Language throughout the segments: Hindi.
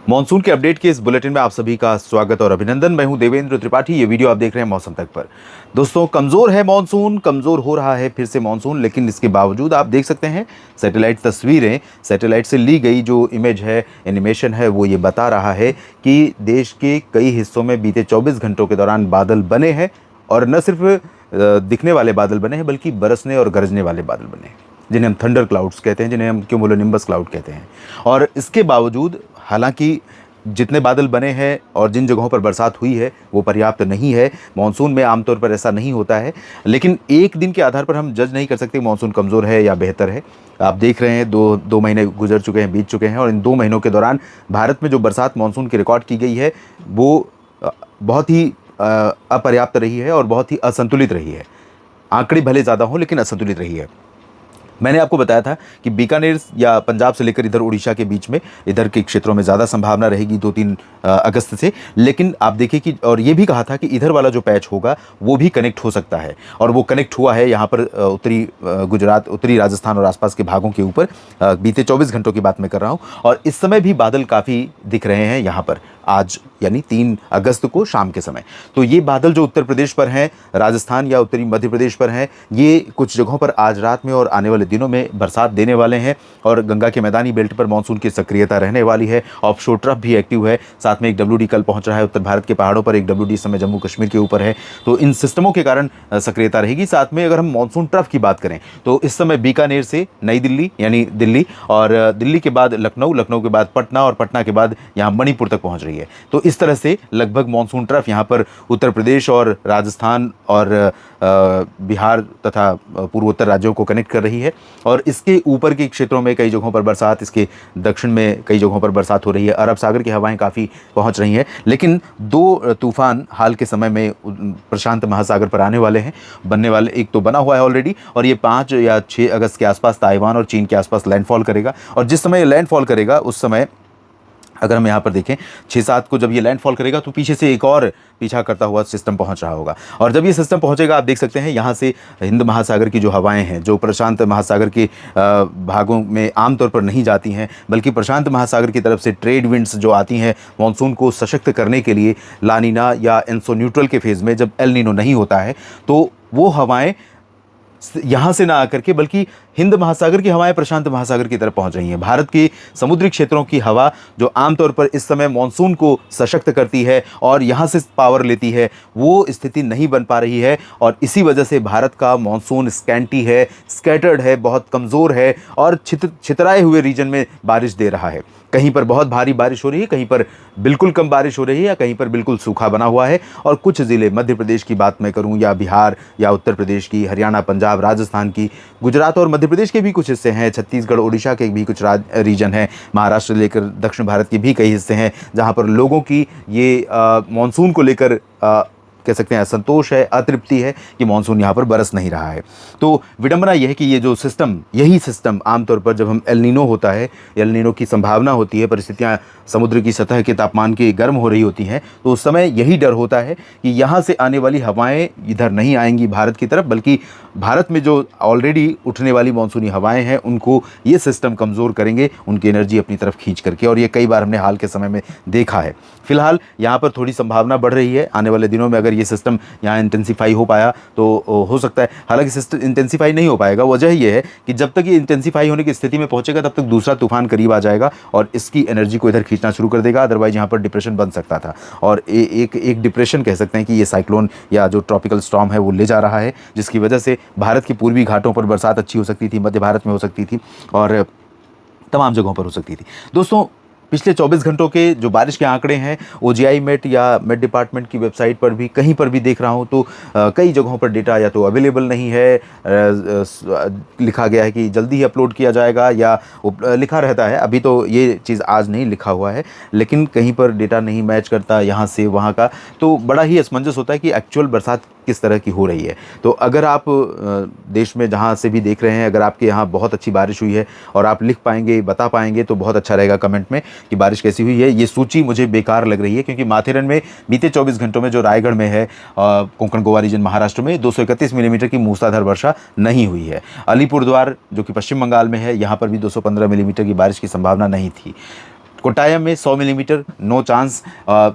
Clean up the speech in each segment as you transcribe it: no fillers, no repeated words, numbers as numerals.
मॉनसून के अपडेट के इस बुलेटिन में आप सभी का स्वागत और अभिनंदन। मैं हूं देवेंद्र त्रिपाठी। ये वीडियो आप देख रहे हैं मौसम तक पर। दोस्तों, कमजोर है मॉनसून, कमजोर हो रहा है फिर से मॉनसून, लेकिन इसके बावजूद आप देख सकते हैं सैटेलाइट तस्वीरें, सैटेलाइट से ली गई जो इमेज है, एनिमेशन है, वो ये बता रहा है कि देश के कई हिस्सों में बीते 24 घंटों के दौरान बादल बने हैं। और न सिर्फ दिखने वाले बादल बने हैं, बल्कि बरसने और गरजने वाले बादल बने हैं, जिन्हें हम थंडर क्लाउड्स कहते हैं, जिन्हें हम क्यूमुलोनिम्बस क्लाउड कहते हैं। और इसके बावजूद हालांकि जितने बादल बने हैं और जिन जगहों पर बरसात हुई है वो पर्याप्त नहीं है। मानसून में आमतौर पर ऐसा नहीं होता है, लेकिन एक दिन के आधार पर हम जज नहीं कर सकते मानसून कमज़ोर है या बेहतर है। आप देख रहे हैं दो महीने गुजर चुके हैं, बीत चुके हैं, और इन 2 महीनों के दौरान भारत में जो बरसात मानसून की रिकॉर्ड की गई है वो बहुत ही अपर्याप्त रही है और बहुत ही असंतुलित रही है। आंकड़े भले ज़्यादा हों, लेकिन असंतुलित रही है। मैंने आपको बताया था कि बीकानेर या पंजाब से लेकर इधर उड़ीसा के बीच में, इधर के क्षेत्रों में ज़्यादा संभावना रहेगी 2-3 अगस्त से। लेकिन आप देखिए कि, और ये भी कहा था कि इधर वाला जो पैच होगा वो भी कनेक्ट हो सकता है, और वो कनेक्ट हुआ है यहाँ पर उत्तरी गुजरात, उत्तरी राजस्थान और आसपास के भागों के ऊपर। बीते 24 घंटों की बात मैं कर रहा हूँ, और इस समय भी बादल काफ़ी दिख रहे हैं यहाँ पर, आज यानी 3 अगस्त को शाम के समय। तो ये बादल जो उत्तर प्रदेश पर हैं, राजस्थान या उत्तरी मध्य प्रदेश पर हैं, ये कुछ जगहों पर आज रात में और आने वाले दिनों में बरसात देने वाले हैं। और गंगा के मैदानी बेल्ट पर मानसून की सक्रियता रहने वाली है। ऑफशोर ट्रफ भी एक्टिव है, साथ में एक डब्ल्यूडी कल पहुंच रहा है उत्तर भारत के पहाड़ों पर, एक डब्ल्यूडी इस समय जम्मू कश्मीर के ऊपर है। तो इन सिस्टमों के कारण सक्रियता रहेगी। साथ में अगर हम मानसून ट्रफ की बात करें तो इस समय बीकानेर से नई दिल्ली यानी दिल्ली, और दिल्ली के बाद लखनऊ, लखनऊ के बाद पटना, और पटना के बाद यहाँ मणिपुर तक पहुँच रही है। तो इस तरह से लगभग मानसून ट्रफ यहाँ पर उत्तर प्रदेश और राजस्थान और बिहार तथा पूर्वोत्तर राज्यों को कनेक्ट कर रही है। और इसके ऊपर के क्षेत्रों में कई जगहों पर बरसात, इसके दक्षिण में कई जगहों पर बरसात हो रही है। अरब सागर की हवाएं काफ़ी पहुंच रही हैं। लेकिन 2 तूफान हाल के समय में प्रशांत महासागर पर आने वाले हैं, बनने वाले। एक तो बना हुआ है ऑलरेडी, और ये 5 या 6 अगस्त के आसपास ताइवान और चीन के आसपास लैंडफॉल करेगा। और जिस समय लैंडफॉल करेगा उस समय अगर हम यहाँ पर देखें 6-7 को जब ये लैंडफॉल करेगा तो पीछे से एक और पीछा करता हुआ सिस्टम पहुँच रहा होगा। और जब ये सिस्टम पहुँचेगा, आप देख सकते हैं यहाँ से हिंद महासागर की जो हवाएं हैं, जो प्रशांत महासागर के भागों में आमतौर पर नहीं जाती हैं, बल्कि प्रशांत महासागर की तरफ से ट्रेड विंड्स जो आती हैं मानसून को सशक्त करने के लिए, लानीना या एनसो न्यूट्रल के फेज़ में जब एल नीनो नहीं होता है, तो वो हवाएं यहाँ से ना आकर के बल्कि हिंद महासागर की हवाएं प्रशांत महासागर की तरफ पहुंच रही हैं। भारत के समुद्री क्षेत्रों की हवा जो आमतौर पर इस समय मानसून को सशक्त करती है और यहाँ से पावर लेती है, वो स्थिति नहीं बन पा रही है। और इसी वजह से भारत का मानसून स्कैंटी है, स्कैटर्ड है, बहुत कमज़ोर है, और छितराए हुए रीजन में बारिश दे रहा है। कहीं पर बहुत भारी बारिश हो रही है, कहीं पर बिल्कुल कम बारिश हो रही है, या कहीं पर बिल्कुल सूखा बना हुआ है। और कुछ ज़िले, मध्य प्रदेश की बात मैं करूं, या बिहार या उत्तर प्रदेश की, हरियाणा, पंजाब, राजस्थान की, गुजरात और मध्य प्रदेश के भी कुछ हिस्से हैं, छत्तीसगढ़, उड़ीसा के भी कुछ रीजन हैं, महाराष्ट्र लेकर दक्षिण भारत के भी कई हिस्से हैं, जहां पर लोगों की ये मानसून को लेकर कह सकते हैं असंतोष है, अतृप्ति है कि मानसून यहाँ पर बरस नहीं रहा है। तो विडंबना यह है कि ये जो सिस्टम, यही सिस्टम आमतौर पर जब हम एल नीनो होता है, एल नीनो की संभावना होती है, परिस्थितियाँ समुद्र की सतह के तापमान की गर्म हो रही होती हैं, तो उस समय यही डर होता है कि यहाँ से आने वाली हवाएं इधर नहीं आएंगी भारत की तरफ, बल्कि भारत में जो ऑलरेडी उठने वाली मानसूनी हवाएं हैं उनको ये सिस्टम कमज़ोर करेंगे, उनकी एनर्जी अपनी तरफ खींच करके। और ये कई बार हमने हाल के समय में देखा है। फिलहाल यहाँ पर थोड़ी संभावना बढ़ रही है। आने वाले दिनों में अगर ये सिस्टम यहाँ इंटेंसीफाई हो पाया तो हो सकता है, हालांकि सिस्टम इंटेंसीफाई नहीं हो पाएगा। वजह ये है कि जब तक ये इंटेंसीफाई होने की स्थिति में पहुंचेगा तब तक दूसरा तूफान करीब आ जाएगा और इसकी एनर्जी को इधर खींचना शुरू कर देगा। अदरवाइज यहाँ पर डिप्रेशन बन सकता था, और एक डिप्रेशन कह सकते हैं कि ये साइक्लोन या जो ट्रॉपिकल स्टॉर्म है वो ले जा रहा है, जिसकी वजह से भारत के पूर्वी घाटों पर बरसात अच्छी हो सकती थी, मध्य भारत में हो सकती थी, और तमाम जगहों पर हो सकती थी। दोस्तों, पिछले 24 घंटों के जो बारिश के आंकड़े हैं ओजीआई मेट या मेट डिपार्टमेंट की वेबसाइट पर भी, कहीं पर भी देख रहा हूं तो कई जगहों पर डेटा या तो अवेलेबल नहीं है, लिखा गया है कि जल्दी ही अपलोड किया जाएगा, या लिखा रहता है। अभी तो ये चीज़ आज नहीं लिखा हुआ है, लेकिन कहीं पर डेटा नहीं मैच करता यहाँ से वहाँ का, तो बड़ा ही असमंजस होता है कि एक्चुअल बरसात किस तरह की हो रही है। तो अगर आप देश में जहाँ से भी देख रहे हैं, अगर आपके यहाँ बहुत अच्छी बारिश हुई है और आप लिख पाएंगे, बता पाएंगे, तो बहुत अच्छा रहेगा कमेंट में कि बारिश कैसी हुई है। ये सूची मुझे बेकार लग रही है, क्योंकि माथेरन में बीते 24 घंटों में, जो रायगढ़ में है, कोंकण गोवा रीजन महाराष्ट्र में 231 मिलीमीटर की मूसलाधार वर्षा नहीं हुई है। अलीपुरद्वार जो कि पश्चिम बंगाल में है, यहाँ पर भी 215 मिलीमीटर की बारिश की संभावना नहीं थी। कोट्टायम में 100 मिलीमीटर, नो चांस।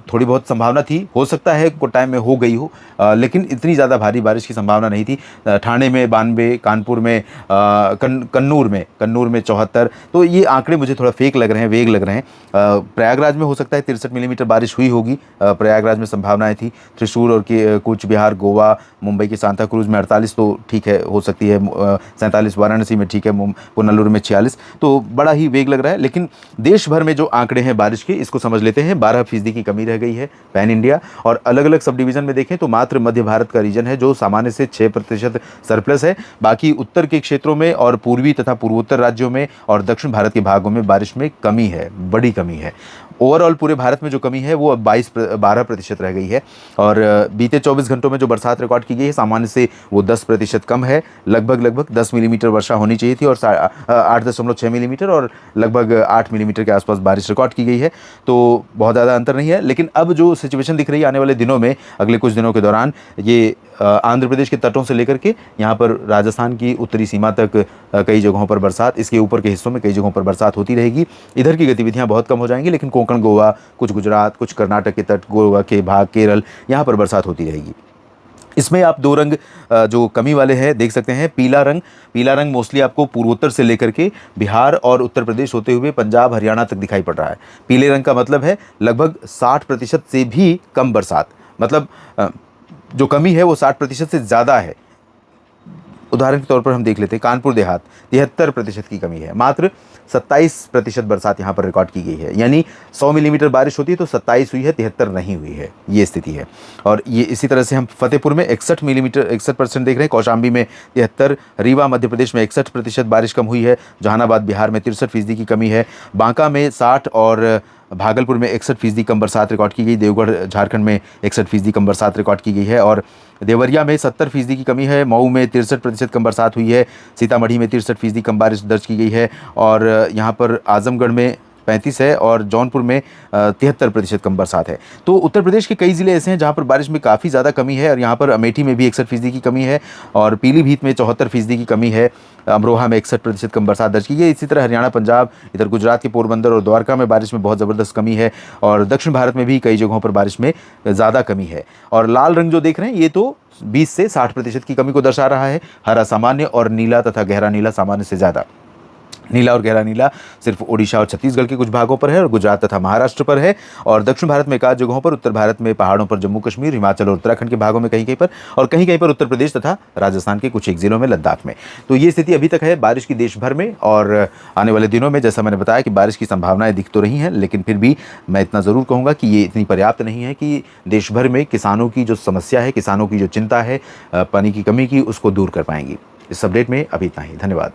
थोड़ी बहुत संभावना थी, हो सकता है कोट्टायम में हो गई हो, लेकिन इतनी ज़्यादा भारी बारिश की संभावना नहीं थी। ठाणे में 92, कानपुर में, कन्नूर में 74। तो ये आंकड़े मुझे थोड़ा फेक लग रहे हैं, वेग लग रहे हैं। प्रयागराज में हो सकता है 63 मिलीमीटर बारिश हुई होगी, प्रयागराज में संभावनाएं थी। त्रिशूर और कूच बिहार, गोवा, मुंबई के सांता क्रूज में 48 तो ठीक है, हो सकती है। 47 वाराणसी में ठीक है, पुनलुर में 46। तो बड़ा ही वेग लग रहा है। लेकिन देश भर में जो आंकड़े हैं बारिश के, इसको समझ लेते हैं। 12% की कमी रह गई है पैन इंडिया। और अलग अलग सब डिवीजन में देखें तो मात्र मध्य भारत का रीजन है जो सामान्य से 6% सरप्लस है। बाकी उत्तर के क्षेत्रों में और पूर्वी तथा पूर्वोत्तर राज्यों में और दक्षिण भारत के भागों में बारिश में कमी है, बड़ी कमी है। ओवरऑल पूरे भारत में जो कमी है वो अब 12% रह गई है। और बीते 24 घंटों में जो बरसात रिकॉर्ड की गई है सामान्य से वो 10% कम है। लगभग 10 मिलीमीटर वर्षा होनी चाहिए थी और 8.6 मिलीमीटर और लगभग 8 मिलीमीटर के आसपास बारिश रिकॉर्ड की गई है। तो बहुत ज़्यादा अंतर नहीं है। लेकिन अब जो सिचुएशन दिख रही है आने वाले दिनों में, अगले कुछ दिनों के दौरान, ये आंध्र प्रदेश के तटों से लेकर के यहाँ पर राजस्थान की उत्तरी सीमा तक कई जगहों पर बरसात, इसके ऊपर के हिस्सों में कई जगहों पर बरसात होती रहेगी। इधर की गतिविधियाँ बहुत कम हो जाएंगी, लेकिन कोंकण, गोवा, कुछ गुजरात, कुछ कर्नाटक के तट, गोवा के भाग, केरल, यहाँ पर बरसात होती रहेगी। इसमें आप दो रंग जो कमी वाले हैं देख सकते हैं। पीला रंग मोस्टली आपको पूर्वोत्तर से लेकर के बिहार और उत्तर प्रदेश होते हुए पंजाब, हरियाणा तक दिखाई पड़ रहा है। पीले रंग का मतलब है लगभग 60% से भी कम बरसात, मतलब जो कमी है वो 60% से ज़्यादा है। उदाहरण के तौर पर हम देख लेते हैं कानपुर देहात, 73% की कमी है, मात्र 27% बरसात यहाँ पर रिकॉर्ड की गई है। यानी 100 मिलीमीटर बारिश होती है तो 27 हुई है, 73 नहीं हुई है, ये स्थिति है। और ये इसी तरह से हम फतेहपुर में 61 मिलीमीटर 61% देख रहे हैं, कौशाम्बी में 73, रीवा मध्य प्रदेश में 61% बारिश कम हुई है, जहानाबाद बिहार में 63% की कमी है, बांका में 60 और भागलपुर में 61% कम बरसात रिकॉर्ड की गई, देवगढ़ झारखंड में 61% कम बरसात रिकॉर्ड की गई है, और देवरिया में 70% की कमी है, मऊ में 63% कम बरसात हुई है, सीतामढ़ी में 63% कम बारिश दर्ज की गई है, और यहाँ पर आजमगढ़ में 35 है और जौनपुर में 73% कम बरसात है। तो उत्तर प्रदेश के कई ज़िले ऐसे हैं जहाँ पर बारिश में काफ़ी ज़्यादा कमी है, और यहाँ पर अमेठी में भी 61% की कमी है, और पीलीभीत में 74% की कमी है, अमरोहा में 61% कम बरसात दर्ज की गई। इसी तरह हरियाणा, पंजाब, इधर गुजरात के पोरबंदर और द्वारका में बारिश में बहुत ज़बरदस्त कमी है, और दक्षिण भारत में भी कई जगहों पर बारिश में ज़्यादा कमी है। और लाल रंग जो देख रहे हैं ये तो 20 से 60% की कमी को दर्शा रहा है। हरा सामान्य और नीला तथा गहरा नीला सामान्य से ज़्यादा। नीला और गहरा नीला सिर्फ ओडिशा और छत्तीसगढ़ के कुछ भागों पर है और गुजरात तथा महाराष्ट्र पर है, और दक्षिण भारत में एकाध जगहों पर, उत्तर भारत में पहाड़ों पर, जम्मू कश्मीर, हिमाचल और उत्तराखंड के भागों में कहीं कहीं पर, और कहीं कहीं पर उत्तर प्रदेश तथा राजस्थान के कुछ एक जिलों में, लद्दाख में। तो ये स्थिति अभी तक है बारिश की देश भर में। और आने वाले दिनों में जैसा मैंने बताया कि बारिश की संभावनाएं दिख तो रही हैं, लेकिन फिर भी मैं इतना ज़रूर कहूँगा कि ये इतनी पर्याप्त नहीं है कि देश भर में किसानों की जो समस्या है, किसानों की जो चिंता है पानी की कमी की, उसको दूर कर पाएंगी। इस अपडेट में अभी इतना ही। धन्यवाद।